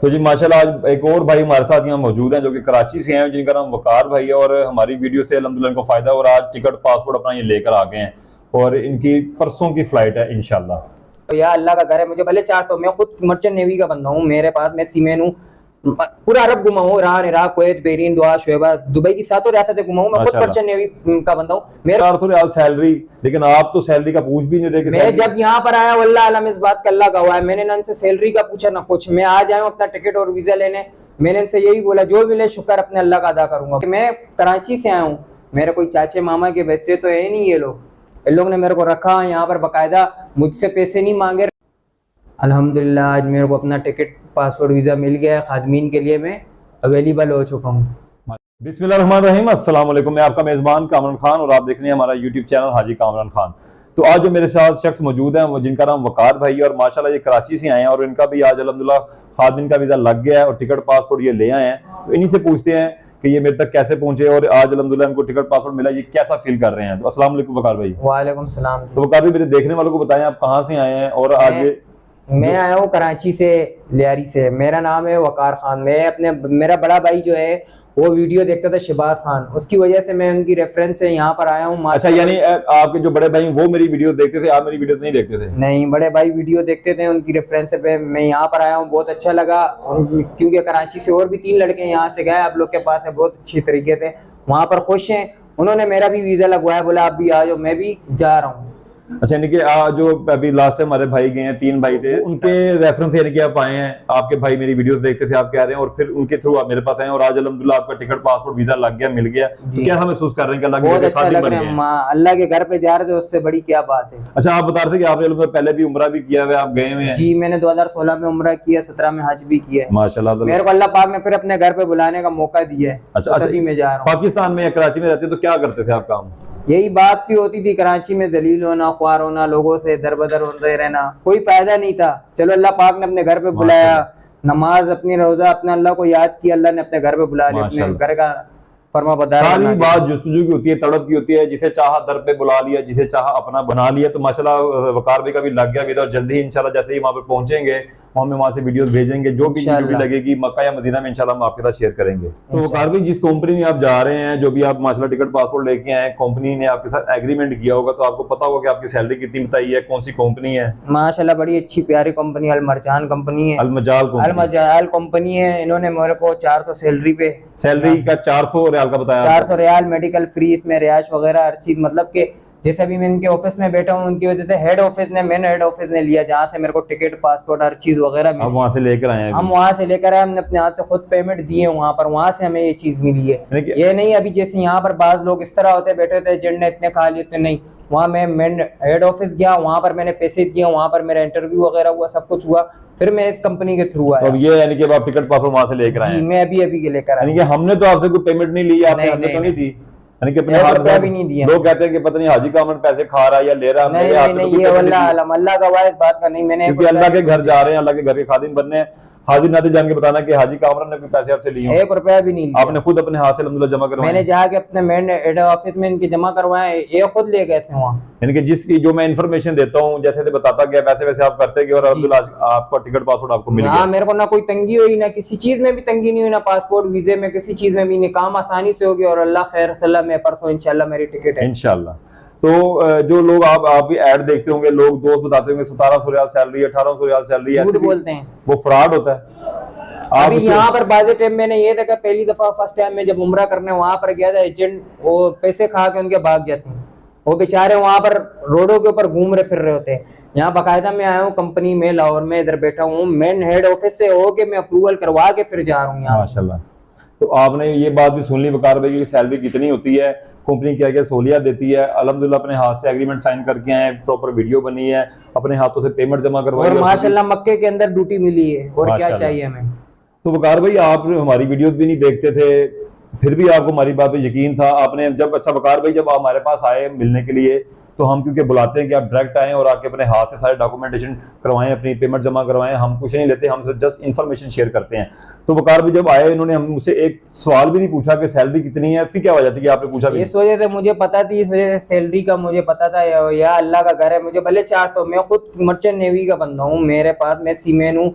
तो जी माशाल्लाह आज एक और भाई हमारे साथ यहाँ मौजूद हैं जो कि कराची से हैं, जिनका नाम वकार भाई है और हमारी वीडियो से अल्हम्दुलिल्लाह इनको फायदा और आज टिकट पासपोर्ट अपना ये लेकर आ गए हैं और इनकी परसों की फ्लाइट है इंशाल्लाह। तो यार अल्लाह का घर है, मुझे भले 400, मैं खुद मर्चेंट नेवी का बंदा हूँ, मेरे पास मैं सीमेन हूँ, पूरा अरब घुमा हूँ, ईरान, इराक, कुवैत, बहरीन, दुआ, शुएबा, दुबई की 7 रियासतें घुमा हूँ, मैं खुद मर्चेंट नेवी का बंदा हूँ। मेरे 400 रियाल सैलरी, लेकिन आप तो सैलरी का पूछ भी नहीं रहे। मैं जब यहाँ पर आया वल्लाह आलम इस बात का अल्लाह का हुआ है, मैंने ना इनसे सैलरी का पूछा ना कुछ, मैं आ जाऊँ अपना टिकट और वीजा लेने, मैंने इनसे यही बोला जो मिले शुक्र अपने अल्लाह का अदा करूंगा। मैं कराची से आया हूँ, मेरे कोई चाचे मामा के बच्चे तो है नहीं, ये लोग ने मेरे को रखा यहाँ पर, बाकायदा मुझसे पैसे नहीं मांगे। अल्हम्दुलिल्लाह आज मेरे को अपना टिकट पासपोर्ट वीज़ा मिल गया है, खादमीन के लिए मैं अवेलेबल हो चुका हूँ। बिस्मिल्लाहिर्रहमानिर्रहीम, अस्सलाम वालेकुम। मैं आपका मेज़बान कामरान खान और आप देख रहे हैं हमारा यूट्यूब चैनल हाजी कामरान खान। तो आज जो मेरे साथ शख्स मौजूद हैं जिनका नाम वकार भाई है और माशाल्लाह ये कराची से आए हैं और इनका भी आज अल्हम्दुलिल्लाह खादमीन का वीज़ा लग गया है और टिकट पासपोर्ट ये ले आए हैं। तो इन्हीं से पूछते हैं कि ये मेरे तक कैसे पहुंचे और आज अल्हम्दुलिल्लाह इनको टिकट पासपोर्ट मिला, ये कैसा फील कर रहे हैं। तो अस्सलाम वालेकुम वकार भाई। वालेकुम सलाम। तो वकार भाई मेरे देखने वालों को बताएं आप कहाँ से आए हैं और आज। मैं आया हूँ कराची से, लियारी से। मेरा नाम है वकार खान। मेरा बड़ा भाई जो है वो वीडियो देखता था शहबाज खान, उसकी वजह से मैं उनकी रेफरेंस से यहाँ पर आया हूँ। अच्छा, यानी आपके जो बड़े भाई वो मेरी वीडियो देखते थे, आप मेरी वीडियो नहीं देखते थे? नहीं, बड़े भाई वीडियो देखते थे, उनकी रेफरेंस पे मैं यहाँ पर आया हूँ। बहुत अच्छा लगा क्योंकि कराची से और भी 3 लड़के यहाँ से गए, आप लोग के पास है, बहुत अच्छी तरीके से वहाँ पर खुश हैं। उन्होंने मेरा भी वीजा लगवाया, बोला आप भी आ जाओ, मैं भी जा रहा हूँ। अच्छा, यानी कि जो अभी लास्ट टाइम हमारे भाई गए हैं, 3 भाई थे, उनके रेफरेंस यानी कि आप आए हैं, आपके भाई मेरी वीडियोस देखते थे आप कह रहे हैं और फिर उनके थ्रू आप मेरे पास आए और आज अल्हम्दुलिल्लाह आपका टिकट पासपोर्ट वीजा लग गया, मिल गया। तो क्या हम महसूस कर रहे हैं कि अल्लाह बहुत अच्छा लग रहा है, अल्लाह के घर पे जा रहे थे, उससे बड़ी क्या बात है। अच्छा, आप बता रहे थे कि आपने पहले भी उम्रा भी किया हुआ है, आप गए हुए हैं? जी, मैंने 2016 में उम्रा किया, 17 में हज भी किया है माशाल्लाह। मेरे को अल्लाह पाक ने फिर अपने घर पे बुलाने का मौका दिया है। अच्छा, तभी मैं जा रहा हूँ। पाकिस्तान में या कराची में रहते तो क्या करते थे आप काम? यही बात भी होती थी, कराची में जलील होना, ख्वार होना, लोगों से दर बदर होते रहना, कोई फायदा नहीं था। चलो अल्लाह पाक ने अपने घर पे बुलाया, नमाज अपनी रोजा अपना अल्लाह को याद किया, अल्लाह ने अपने घर पे बुला लिया, अपने घर का फरमा बरदार। सारी बात जुस्तजू की होती है, तड़प की होती है, जिसे चाहा दर पे बुला लिया, जिसे चाहा अपना बना लिया। तो माशाल्लाह वकार भाई का भी लग गया वीजा और जल्दी ही इंशाल्लाह जैसे ही वहां पर पहुंचेंगे हम वहां से वीडियोस भेजेंगे, जो भी लगेगी मक्का या मदीना में इंशाल्लाह हम आपके साथ शेयर करेंगे। तो वकार भाई जिस कंपनी में आप जा रहे हैं, जो भी आप माशाल्लाह टिकट पासपोर्ट लेके आए, कंपनी ने आपके साथ एग्रीमेंट किया होगा तो आपको पता होगा कि आपकी सैलरी कितनी बताई है, कौन सी कंपनी है? माशाल्लाह बड़ी अच्छी प्यारी कंपनी, अलमरजान कंपनी है। अलमजाल कंपनी है। इन्होंने मेरे को 400 सैलरी पे, सैलरी का 400 रियाल का बताया, 400 रियाल, मेडिकल फ्री, इसमें रिहाइश वगैरह हर चीज, मतलब कि जैसे अभी मैं इनके ऑफिस में बैठा हूँ, उनकी वजह से मेन हेड ऑफिस ने लिया, जहाँ से मेरे को टिकट पासपोर्ट हर चीज वगैरह मिली। हम वहाँ से लेकर आए हैं, हम वहाँ से लेकर आए, हमने अपने हाथ से खुद पेमेंट दिए वहाँ पर, वहाँ से हमें ये चीज मिली है। ये नहीं अभी जैसे यहाँ पर बाज लोग इस तरह होते बैठे थे, एजेंट ने इतने खा लिए, इतने नहीं। वहाँ मैं मेन हेड ऑफिस गया, वहाँ पर मैंने पैसे दिए, वहाँ पर मेरा इंटरव्यू वगैरह हुआ, सब कुछ हुआ, फिर मैं इस कंपनी के थ्रू आया। तो ये यानी कि आप टिकट पासपोर्ट वहाँ से लेकर आए? मैं अभी के लेकर आया। यानी कि हमने तो आपसे कोई पेमेंट नहीं ली, आपने हमने तो नहीं दी, यानी कि अपने हाथ से भी नहीं दिया। लोग कहते हैं कि पता नहीं हाजी कामरान पैसे खा रहा है या ले रहा है। नहीं, ये अल्लाह का वाइस बात का नहीं, मैंने क्योंकि अल्लाह के घर जा रहे हैं, अल्लाह के घर के खादिम बनने हैं। हाजिर नाते जान के बताना कि हाजी कामरान ने कोई पैसे आपसे लिए? 1 रुपया भी नहीं लिया। आपने खुद अपने हाथ से अल्हम्दुलिल्लाह जमा करवाए? मैंने जाके अपने मेन हेड ऑफिस में इनके जमा करवाए, ये खुद ले गए थे वहाँ। यानी कि जिसकी जो मैं इन्फॉर्मेशन देता हूँ, जैसे बताता गया वैसे वैसे आप करते गए और अल्हम्दुलिल्लाह आपका टिकट पासपोर्ट आपको मिल गया। मेरे को ना कोई तंगी हुई, ना किसी चीज में भी तंगी नहीं हुई, ना पासपोर्ट वीजे में, किसी चीज में भी नहीं, काम आसानी से हो गया और अल्लाह खैर सल्ला में परसों इंशाल्लाह मेरी टिकट है इंशाल्लाह। तो जो लोग आप भी ऐड देखते होंगे, लोग दोस्त बताते होंगे 1700 रियाल सैलरी, 1800 रियाल सैलरी, झूठ बोलते हैं, वो फ्रॉड होता है। अभी यहाँ पर बाज़े टाइम मैंने ये देखा, पहली दफा फर्स्ट टाइम में जब उम्रा करने वहां पर गया था, एजेंट वो पैसे खा के उनके भाग जाते हैं, वो बेचारे वहां पर रोडों के ऊपर घूम रहे फिर रहे होते हैं। यहाँ बाकायदा मैं आया हूँ कंपनी में, लाहौर में, इधर बैठा हूँ, मेन हेड ऑफिस से होके मैं अप्रूवल करवा के फिर जा रहा हूँ यहाँ। माशाल्लाह। तो आपने ये बात भी सुन ली वकार भाई की सैलरी कितनी होती है, कंपनी क्या क्या सहूलियत देती है। अल्हम्दुलिल्लाह अपने हाथ से एग्रीमेंट साइन करके आए, प्रॉपर वीडियो बनी है, अपने हाथों से पेमेंट जमा करवाई और माशाल्लाह मक्के के अंदर ड्यूटी मिली है, और क्या चाहिए हमें। तो वकार भाई आप हमारी वीडियोस भी नहीं देखते थे, फिर भी आपको हमारी बात पे यकीन था, आपने जब अच्छा वकार भाई जब आप हमारे पास आए मिलने के लिए तो हम क्योंकि बुलाते हैं कि आप डायरेक्ट आएँ और आके अपने हाथ से सारे डॉक्यूमेंटेशन करवाएं, अपनी पेमेंट जमा करवाएं, हम कुछ नहीं लेते, हम सिर्फ जस्ट इन्फॉर्मेशन शेयर करते हैं। तो वकार भी जब आए इन्होंने मुझसे एक सवाल भी नहीं पूछा कि सैलरी कितनी है, इसकी क्या वजह थी कि आपने पूछा भी? इस वजह से मुझे पता थी, इस वजह से सैलरी का मुझे पता था, या अल्लाह का घर है, मुझे भले 400, मैं खुद मर्चेंट नेवी का बंदा हूँ, मेरे पास मैं सीमेन हूँ,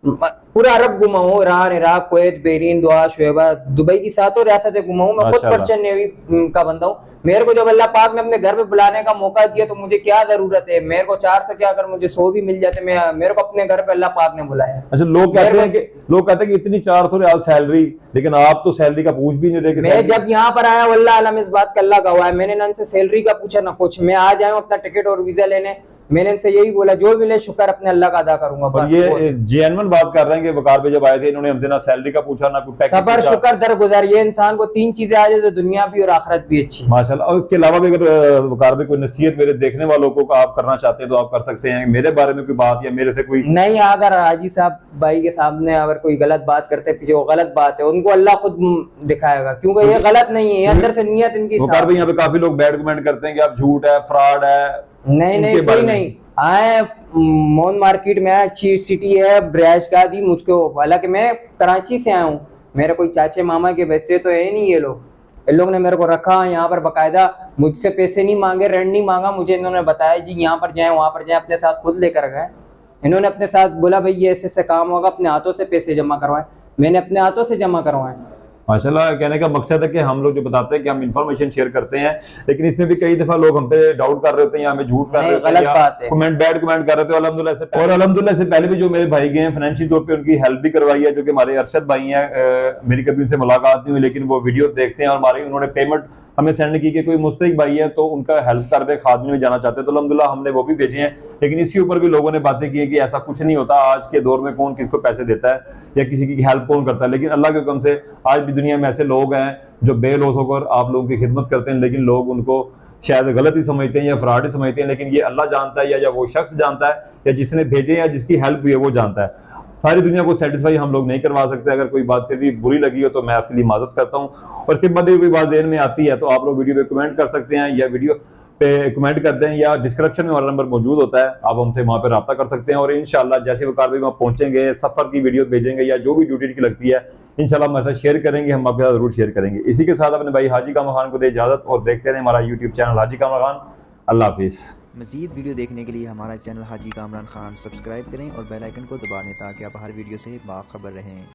पूरा अरब घुमा हूँ, ईरान, इराक, कुवैत, बहरीन, दुआ, शुएबा, दुबई की 7 रियासतें घुमा हूँ। मैं खुद माशाल्लाह। पर्शियन नेवी का बंदा हूँ। मेरे को जब अल्लाह पाक ने अपने घर पे बुलाने का मौका दिया तो मुझे क्या जरूरत है, मेरे को 4 से क्या, अगर मुझे 100 भी मिल जाते, मेरे को अपने घर पे अल्लाह पाक ने बुलाया। अच्छा, लोग कहते हैं कि इतनी 400 रियाल सैलरी, लेकिन आप तो सैलरी का पूछ भी नहीं रहे कि मैं जब यहाँ पर आया, वल्लाह आलम इस बात का अल्लाह का हुआ है, मैंने ना इनसे सैलरी का पूछा ना कुछ। मैं आज आया हूँ अपना टिकट और वीजा लेने, मैंने इनसे यही बोला जो मिले शुक्र अपने अल्लाह का अदा करूंगा। और ये जेन्युइन बात कर रहे हैं कि वकार भाई जब आए थे इन्होंने हमसे ना सैलरी का पूछा ना कोई पैकेज। सबर, शुक्र, दरगुजर, ये इंसान को 3 चीजें आ जाए तो दुनिया भी और आखिरत भी अच्छी। माशाल्लाह। और इसके अलावा भी अगर वकार भाई कोई नसीहत मेरे देखने वालों को आप करना चाहते हैं तो आप कर सकते हैं, मेरे बारे में कोई बात या मेरे से कोई नहीं। अगर हाजी साहब भाई के सामने अगर कोई गलत बात करते पीछे, वो गलत बात है, उनको अल्लाह खुद दिखाएगा, क्योंकि ये गलत नहीं है, ये अंदर से नियत इनकी। वकार भाई यहाँ पे काफी लोग बैड कमेंट करते हैं कि आप झूठ है, फ्रॉड है। नहीं, कोई नहीं आए। मोन मार्केट में अच्छी सिटी है, ब्रैश का दी मुझको, हालांकि मैं कराची से आया हूँ, मेरे कोई चाचे मामा के बच्चे तो है नहीं। ये लोग ने मेरे को रखा यहाँ पर, बाकायदा मुझसे पैसे नहीं मांगे, रेंट नहीं मांगा मुझे। इन्होंने बताया जी यहाँ पर जाए वहाँ पर जाए, अपने साथ खुद लेकर गए। इन्होंने अपने साथ बोला भाई ये ऐसे काम होगा, अपने हाथों से पैसे जमा करवाए, मैंने अपने हाथों से जमा करवाए। माशाल्लाह। कहने का मकसद है कि हम लोग जो बताते हैं कि हम इंफॉर्मेशन शेयर करते हैं, लेकिन इसमें भी कई दफा लोग हम पे डाउट कर रहे होते हैं या हमें झूठ कर रहे होते हैं, बैड कमेंट कर रहे थे। अल्हम्दुलिल्लाह से पहले भी जो मेरे भाई गए हैं फाइनेंशियल तौर पे उनकी हेल्प भी करवाई है, जो कि हमारे अरशद भाई हैं। मेरी कभी उनसे मुलाकात नहीं हुई, लेकिन वो वीडियो देखते हैं और हमारी उन्होंने पेमेंट हमें सेंड की कि कोई मुस्तहिक भाई है तो उनका हेल्प कर दे, खादमी में जाना चाहते हैं, तो अल्हम्दुलिल्लाह हमने वो भी भेजे हैं। लेकिन इसके ऊपर भी लोगों ने बातें की है कि ऐसा कुछ नहीं होता, आज के दौर में कौन किसको पैसे देता है या किसी की हेल्प कौन करता है। लेकिन अल्लाह के हुक्म से आज भी दुनिया में ऐसे लोग हैं जो बेलौस होकर आप लोगों की खिदमत करते हैं, लेकिन लोग उनको शायद गलत ही समझते हैं या फ्रॉड ही समझते हैं। लेकिन ये अल्लाह जानता है या वो शख्स जानता है या जिसने भेजे या जिसकी हेल्प हुई है वो जानता है। सारी दुनिया को सेटिस्फाई हम लोग नहीं करवा सकते। अगर कोई बात फिर भी बुरी लगी हो तो मैं आपके लिए माजरत करता हूँ। और इसके बाद कोई बात ज़हन में आती है तो आप लोग वीडियो पे कमेंट कर सकते हैं या वीडियो पे कमेंट कर दें या डिस्क्रिप्शन में हमारा नंबर मौजूद होता है, आप हमसे वहाँ पे रब्ता कर सकते हैं। और इंशाल्लाह जैसे वकार भाई वहाँ पहुँचेंगे, सफ़र की वीडियो भेजेंगे या जो भी ड्यूटी की लगती है इंशाल्लाह हमारे साथ शेयर करेंगे, हम आपके साथ जरूर शेयर करेंगे। इसी के साथ अपने भाई हाजी कामरान खान को दे इजाज़त और देखते रहे हमारा यूट्यूब चैनल हाजी कामरान खान। अल्लाह हाफिज़। मज़ीद वीडियो देखने के लिए हमारा चैनल हाजी कामरान खान सब्सक्राइब करें और बेल आइकन को दबा दें ताकि आप हर वीडियो से बाखबर रहें।